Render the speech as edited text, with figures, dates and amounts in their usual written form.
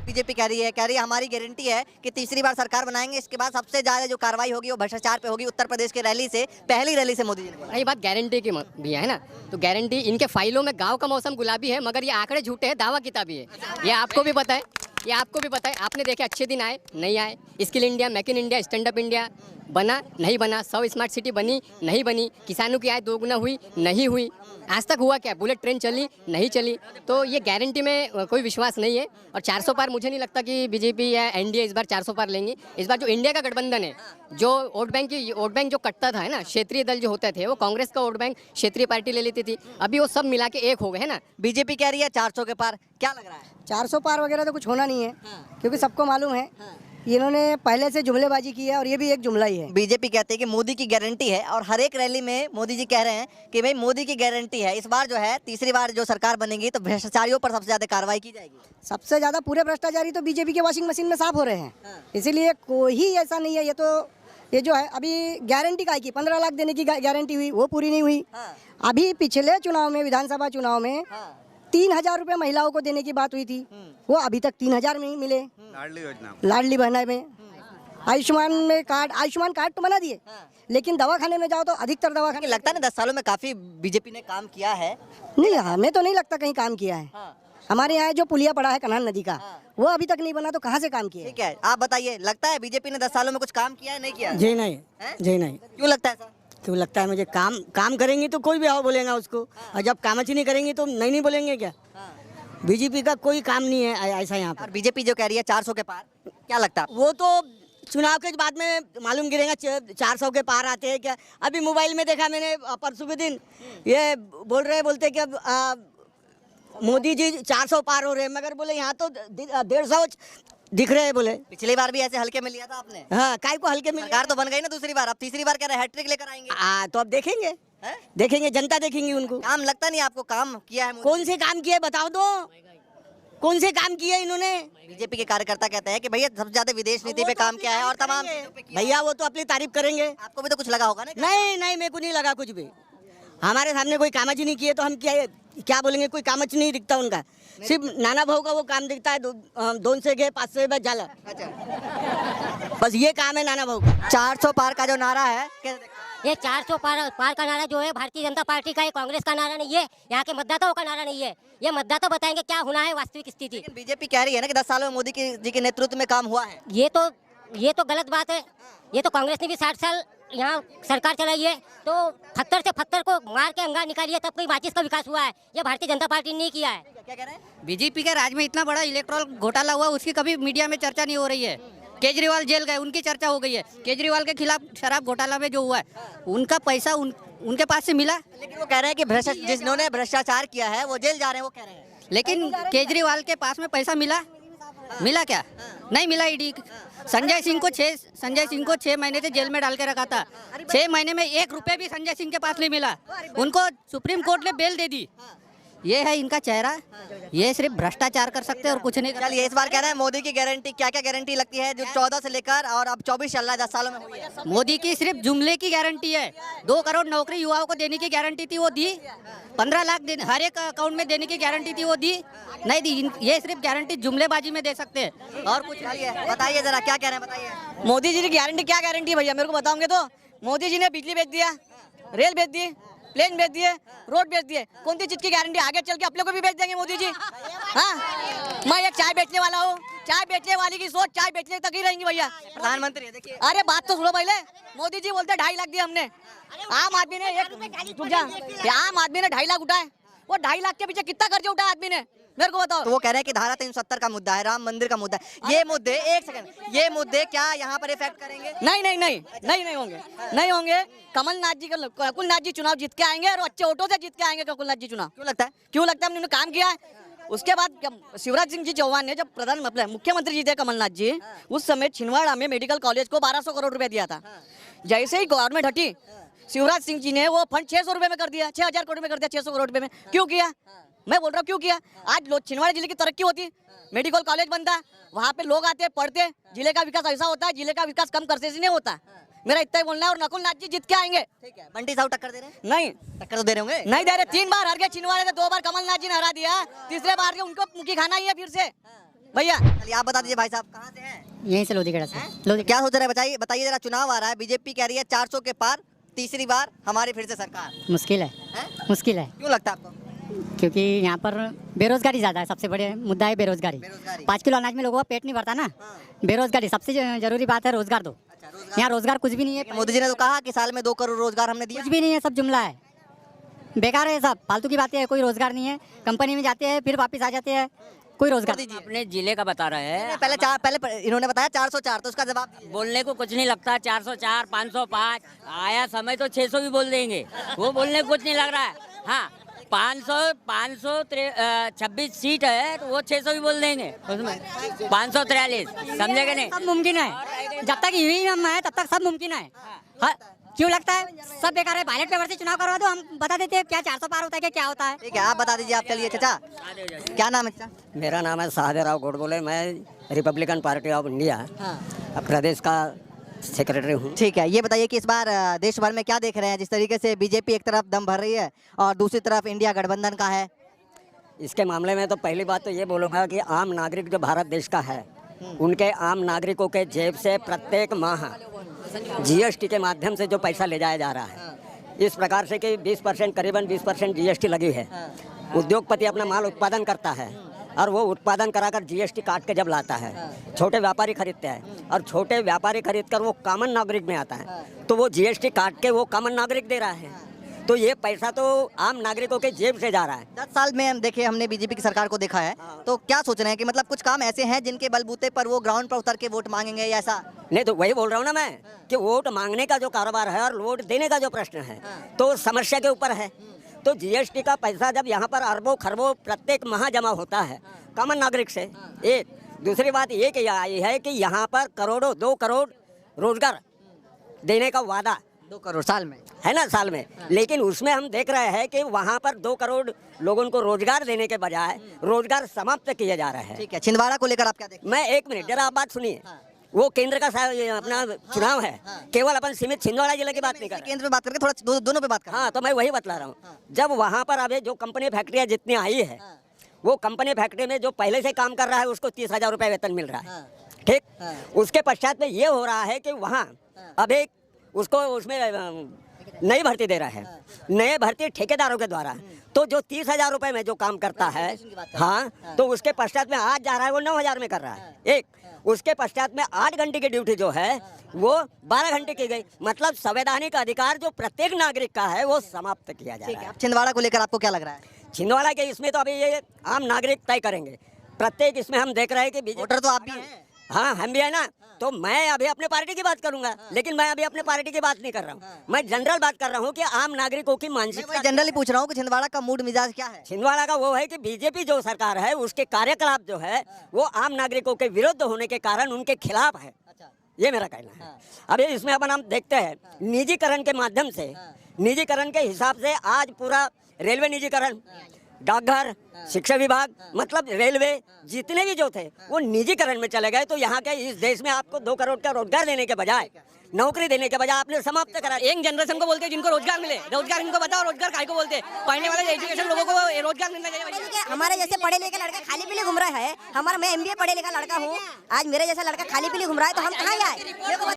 BJP कह रही है हमारी गारंटी है कि तीसरी बार सरकार बनाएंगे, इसके बाद सबसे ज्यादा जो कार्रवाई होगी वो भ्रष्टाचार पे होगी। उत्तर प्रदेश की रैली से, पहली रैली से मोदी जी ने बोला। रही बात गारंटी की भी है ना, तो गारंटी इनके फाइलों में गांव का मौसम गुलाबी है, मगर ये आंकड़े झूठे हैं, दावा किताबी है। ये आपको भी पता है, ये आपको भी पता है। आपने देखे अच्छे दिन आए, नहीं आए। Skill India, make in India, stand up India बना, नहीं बना। 100 स्मार्ट सिटी बनी, नहीं बनी। किसानों की आय दोगुना हुई, नहीं हुई। आज तक हुआ क्या? बुलेट ट्रेन चली, नहीं चली। तो ये गारंटी में कोई विश्वास नहीं है। और 400 पार मुझे नहीं लगता कि बीजेपी या एनडीए इस बार 400 पार लेंगी। इस बार जो इंडिया का गठबंधन है, जो वोट बैंक जो कटता था है ना, क्षेत्रीय दल जो होते थे, वो कांग्रेस का वोट बैंक क्षेत्रीय पार्टी ले लेती थी। अभी वो सब मिला के एक हो गए है ना। बीजेपी कह रही है 400 के पार, क्या लग रहा है? 400 पार वगैरह तो कुछ होना नहीं है, क्योंकि सबको मालूम है इन्होंने पहले से जुमलेबाजी की है और ये भी एक जुमला ही है। बीजेपी कहती है कि मोदी की गारंटी है, और हर एक रैली में मोदी जी कह रहे हैं कि भाई मोदी की गारंटी है, इस बार जो है तीसरी बार जो सरकार बनेगी तो भ्रष्टाचारियों पर सबसे ज्यादा कार्रवाई की जाएगी। सबसे ज्यादा पूरे भ्रष्टाचारी तो बीजेपी के वॉशिंग मशीन में साफ हो रहे हैं। इसीलिए कोई ऐसा नहीं है। ये जो है अभी गारंटी का की 15 लाख देने की गारंटी हुई, वो पूरी नहीं हुई। अभी पिछले चुनाव में, विधानसभा चुनाव में 3000 रुपए महिलाओं को देने की बात हुई थी, वो अभी तक 3000 में ही मिले। लाडली बहना में, आयुष्मान कार्ड तो बना दिए, लेकिन दवाखाने में जाओ तो अधिकतर दवाखाने। लगता है ना 10 सालों में काफी बीजेपी ने काम किया है? नहीं, हमें तो नहीं लगता कहीं काम किया है। हमारे यहाँ जो पुलिया पड़ा है कन्हान नदी का, वो अभी तक नहीं बना, तो कहाँ से काम किया? ठीक है, आप बताइए, लगता है बीजेपी ने 10 सालों में कुछ काम किया है, नहीं किया? जी नहीं, जी नहीं। क्यों लगता है सर? क्यों लगता है मुझे? काम करेंगी तो कोई भी आओ बोलेगा उसको, और जब काम अच्छी नहीं करेंगी तो नहीं बोलेंगे क्या? बीजेपी का कोई काम नहीं है ऐसा यहाँ पर। बीजेपी जो कह रही है 400 के पार, क्या लगता है? वो तो चुनाव के बाद में मालूम गिरेगा 400 के पार आते हैं क्या। अभी मोबाइल में देखा मैंने परसों के दिन, ये बोलते कि अब मोदी जी 400 पार हो रहे हैं, मगर बोले यहाँ तो 150 दिख रहे हैं। बोले पिछली बार भी ऐसे हल्के में लिया था आपने। हाँ, काय को हल्के में? सरकार तो बन गई ना दूसरी बार, अब तीसरी बार कह रहे हैं हैट्रिक लेकर आएंगे। तो अब देखेंगे, जनता देखेंगी उनको। काम लगता नहीं आपको काम किया है? कौन से काम किए बताओ तो, कौन से काम किए इन्होंने? बीजेपी के कार्यकर्ता कहते हैं कि भैया सबसे ज्यादा विदेश नीति पे काम किया है और तमाम चीजों पे किया है। भैया वो तो अपनी तारीफ करेंगे। आपको भी तो कुछ लगा होगा ना? नहीं, मेरे को नहीं लगा कुछ भी। हमारे सामने कोई कामच नहीं किए तो हम क्या बोलेंगे? कोई कामच नहीं दिखता उनका, सिर्फ नाना भाऊ का वो काम दिखता है, 2 से गए 5 से बस जाला। बस ये काम है नाना भाऊ का। 400 पार का जो नारा है, ये 400 पार का नारा जो है भारतीय जनता पार्टी का है, कांग्रेस का नारा नहीं है, यहाँ के मतदाताओं का नारा नहीं है। ये मतदाता बताएंगे क्या होना है वास्तविक स्थिति। लेकिन बीजेपी कह रही है ना कि 10 सालों में मोदी जी के नेतृत्व में काम हुआ है। ये तो गलत बात है। ये तो कांग्रेस ने भी 60 साल यहाँ सरकार चलाई है, तो फत्तर से पत्थर को मार के अंगार निकाली है, तब कोई माचिस का विकास हुआ है। ये भारतीय जनता पार्टी ने नहीं किया है। क्या कह रहे हैं? बीजेपी के राज में इतना बड़ा इलेक्ट्रल घोटाला हुआ, उसकी कभी मीडिया में चर्चा नहीं हो रही है। केजरीवाल जेल गए, उनकी चर्चा हो गई है। केजरीवाल के खिलाफ शराब घोटाला में जो हुआ है, उनका पैसा उनके पास से मिला। लेकिन वो कह रहे हैं कि जिन्होंने भ्रष्टाचार किया है वो जेल जा रहे हैं, वो कह रहे हैं। लेकिन केजरीवाल के पास में पैसा मिला क्या? नहीं मिला। ईडी संजय सिंह को 6 महीने से जेल में डाल के रखा था। 6 महीने में 1 रुपए भी संजय सिंह के पास नहीं मिला। उनको सुप्रीम कोर्ट ने बेल दे दी। ये है इनका चेहरा, ये सिर्फ भ्रष्टाचार कर सकते हैं और कुछ नहीं। चलिए, इस बार कह रहे हैं मोदी की गारंटी, क्या क्या गारंटी लगती है जो 14 से लेकर और अब 24 चल रहा है, 10 सालों में हुई है? मोदी की सिर्फ जुमले की गारंटी है। 2 करोड़ नौकरी युवाओं को देने की गारंटी थी, वो दी। 15 लाख हर एक अकाउंट में देने की गारंटी थी, वो दी नहीं दी। ये सिर्फ गारंटी जुमलेबाजी में दे सकते हैं और कुछ। बताइए जरा, क्या कह रहे हैं, बताइए। मोदी जी की गारंटी क्या गारंटी है भैया, मेरे को बताओगे तो? मोदी जी ने बिजली बेच दिया, रेल बेच दी, प्लेन बेच दिए, रोड बेच दिए। कौन सी चीज की गारंटी? आगे चल के अपने को भी बेच देंगे मोदी जी। हाँ, मैं एक चाय बेचने वाला हूँ, चाय बेचने वाली की सोच चाय बेचने तक ही रहेंगी भैया। प्रधानमंत्री देखिए, अरे बात तो सुनो पहले। मोदी जी बोलते 2.5 लाख दिए हमने, आम आदमी ने 2.5 लाख उठाए। वो 2.5 लाख के पीछे कितना कर्ज उठाया आदमी ने, मेरे को बताओ। तो वो कह रहे हैं कि धारा 370 का मुद्दा है, राम मंदिर का मुद्दा है। ये मुद्दे, एक सेकंड, ये मुद्दे क्या यहाँ पर इफेक्ट करेंगे? नहीं होंगे। कमलनाथ जी चुनाव जीत के आएंगे और अच्छे वोटों से जीत के आएंगे कमलनाथ जी चुनाव। क्यों लगता है? हमने काम किया है। उसके बाद शिवराज सिंह जी चौहान ने जब मुख्यमंत्री जी थे कमलनाथ जी, उस समय छिंदवाड़ा में मेडिकल कॉलेज को 1200 करोड़ रुपए दिया था। जैसे ही गवर्नमेंट हटी, शिवराज सिंह जी ने वो फंड 600 रुपए में कर दिया, 6000 करोड़ में कर दिया। 600 करोड़ रुपए में क्यों किया? मैं बोल रहा हूँ क्यों किया। आज छिंदवाड़ा जिले की तरक्की होती, मेडिकल कॉलेज बनता, वहाँ पे लोग आते पढ़ते, जिले का विकास ऐसा होता है। जिले का विकास कम करने से नहीं होता। मेरा इतना ही बोलना है। और नकुलनाथ जी जीत के आएंगे। ठीक है, बंटी साहब टक्कर दे रहे हैं? नहीं, टक्कर तो दे रहे होंगे। नहीं दे रहे। 3 बार हार गए छिंदवाड़े से, 2 बार कमलनाथ जी ने हरा दिया, तीसरे बार के उनको मुखी खाना ही है फिर से। भैया चलिए आप बता दीजिए भाई साहब कहाँ से हैं? यहीं से लोधीगढ़ से क्या सोच रहे हैं बताइए बताइए जरा। चुनाव आ रहा है, बीजेपी कह रही है 400 के पार, तीसरी बार हमारी फिर से सरकार। मुश्किल है, हैं? मुश्किल है, क्यों लगता है आपको? क्योंकि यहाँ पर बेरोजगारी ज़्यादा है। सबसे बड़े मुद्दा है बेरोजगारी। बेरोजगारी। 5 किलो अनाज में लोगों का पेट नहीं भरता ना। बेरोजगारी सबसे जरूरी बात है। रोजगार दो। यहाँ रोजगार कुछ भी नहीं है। मोदी जी ने तो कहा कि साल में 2 करोड़ रोजगार हमने दिया। कुछ भी नहीं है, सब जुमला है, बेकार है, सब फालतू की बातें है। कोई रोजगार नहीं है। कंपनी में जाते हैं फिर वापस आ जाते हैं, कोई रोजगार नहीं। अपने जिले का बता रहे हैं। पहले इन्होंने बताया 404, तो उसका जवाब दिया। बोलने को कुछ नहीं लगता। 404, 505 आया समय तो 600 भी बोल देंगे, वो बोलने को कुछ नहीं लग रहा है। हाँ 526 सीट है तो वो 600 भी बोल देंगे उसमें। 543 समझेगा नहीं। सब मुमकिन है, जब तक ईवीएम है तब तक सब मुमकिन है। हाँ, क्यों लगता है सब बेकार है? बैलेट पेपर से चुनाव करवा दो, हम बता देते हैं क्या 400 पार होता है क्या होता है। ठीक है आप बता दीजिए। आप चलिए चाचा, क्या नाम है चाचा? मेरा नाम है साहदेराव गोडबोले। मैं रिपब्लिकन पार्टी ऑफ इंडिया प्रदेश का सेक्रेटरी हूँ। ठीक है, ये बताइए कि इस बार देश भर में क्या देख रहे हैं? जिस तरीके से बीजेपी एक तरफ दम भर रही है और दूसरी तरफ इंडिया गठबंधन का है। इसके मामले में तो पहली बात तो ये बोलूँगा कि आम नागरिक जो भारत देश का है, उनके आम नागरिकों के जेब से प्रत्येक माह जीएसटी के माध्यम से जो पैसा ले जाया जा रहा है, इस प्रकार से कि 20% करीबन 20% जीएसटी लगी है। उद्योगपति अपना माल उत्पादन करता है और वो उत्पादन कराकर जीएसटी काट के जब लाता है, छोटे व्यापारी खरीदते हैं और छोटे व्यापारी खरीद कर वो कॉमन नागरिक में आता है, तो वो जीएसटी काट के वो कॉमन नागरिक दे रहा है। तो ये पैसा तो आम नागरिकों के जेब से जा रहा है। 10 साल में हम देखे, हमने बीजेपी की सरकार को देखा है, तो क्या सोच रहे हैं कि मतलब कुछ काम ऐसे हैं जिनके बलबूते पर वो ग्राउंड पर उतर के वोट मांगेंगे या ऐसा? नहीं तो वही बोल रहा हूँ ना मैं कि वोट मांगने का जो कारोबार है और वोट देने का जो प्रश्न है तो समस्या के ऊपर है। तो जीएसटी का पैसा जब यहाँ पर अरबों खरबों प्रत्येक माह जमा होता है कॉमन नागरिक से, एक दूसरी बात ये कि आई है कि यहाँ पर करोड़ों 2 करोड़ रोजगार देने का वादा 2 करोड़ साल में है ना, साल में। लेकिन उसमें हम देख रहे हैं कि वहाँ पर 2 करोड़ लोगों को रोजगार देने के बजाय रोजगार समाप्त किए जा रहे हैं। ठीक है, छिंदवाड़ा को लेकर आप क्या देखते हैं? मैं 1 मिनट जरा आप बात सुनिए। वो केंद्र का अपना चुनाव है, केवल अपन सीमित छिंदवाड़ा जिले की बात नहीं कर रहे। केंद्र पे बात करके थोड़ा दोनों पे बात करें। हाँ तो मैं वही बतला रहा हूँ। जब वहाँ पर अभी जो कंपनी फैक्ट्रियाँ जितनी आई है, वो कंपनी फैक्ट्री में जो पहले से काम कर रहा है उसको 30,000 रुपये वेतन मिल रहा है, ठीक। उसके पश्चात में ये हो रहा है कि वहाँ अभी उसको उसमें नई भर्ती दे रहा है, नए भर्ती ठेकेदारों के द्वारा। तो जो 30,000 रुपये में जो काम करता है, हाँ, तो उसके पश्चात में आज जा रहा है वो 9,000 में कर रहा है, एक। उसके पश्चात में 8 घंटे की ड्यूटी जो है वो 12 घंटे की गई। मतलब संवैधानिक अधिकार जो प्रत्येक नागरिक का है वो समाप्त किया जा रहा है। छिंदवाड़ा को लेकर आपको क्या लग रहा है? छिंदवाड़ा के इसमें तो अभी ये आम नागरिक तय करेंगे। प्रत्येक इसमें हम देख रहे हैं कि वोटर तो आप भी हैं। हाँ हम भी है ना। तो मैं अभी अपने पार्टी की बात करूंगा, लेकिन मैं अभी अपने पार्टी की बात नहीं कर रहा हूँ। मैं जनरल बात कर रहा हूँ कि आम नागरिकों की मानसिकता। जनरली पूछ रहा हूँ कि छिंदवाड़ा का मूड मिजाज क्या है? छिंदवाड़ा का वो है कि बीजेपी जो सरकार है उसके कार्यकलाप जो है वो आम नागरिकों के विरुद्ध होने के कारण उनके खिलाफ है, ये मेरा कहना है। अभी इसमें अपन हम देखते हैं निजीकरण के माध्यम से, निजीकरण के हिसाब से आज पूरा रेलवे निजीकरण, डाकघर, शिक्षा विभाग, मतलब रेलवे जितने भी जो थे वो निजीकरण में चले गए। तो यहाँ के इस देश में आपको 2 करोड़ का रोजगार देने के बजाय, नौकरी देने के बजाय आपने समाप्त करा। यंग जनरेशन को बोलते हैं जिनको रोजगार मिले, रोजगार इनको बताओ रोजगार काय को बोलते हैं? पढ़ने वाले एजुकेशन लोगों को रोजगार मिलना चाहिए। हमारे जैसे पढ़े लिखे लड़का खाली पीली घूम रहा है। मैं MBA पढ़े लिखा लड़का हूँ, आज मेरे जैसा लड़का खाली पीली घूम रहा है तो हम कहाँ जाए?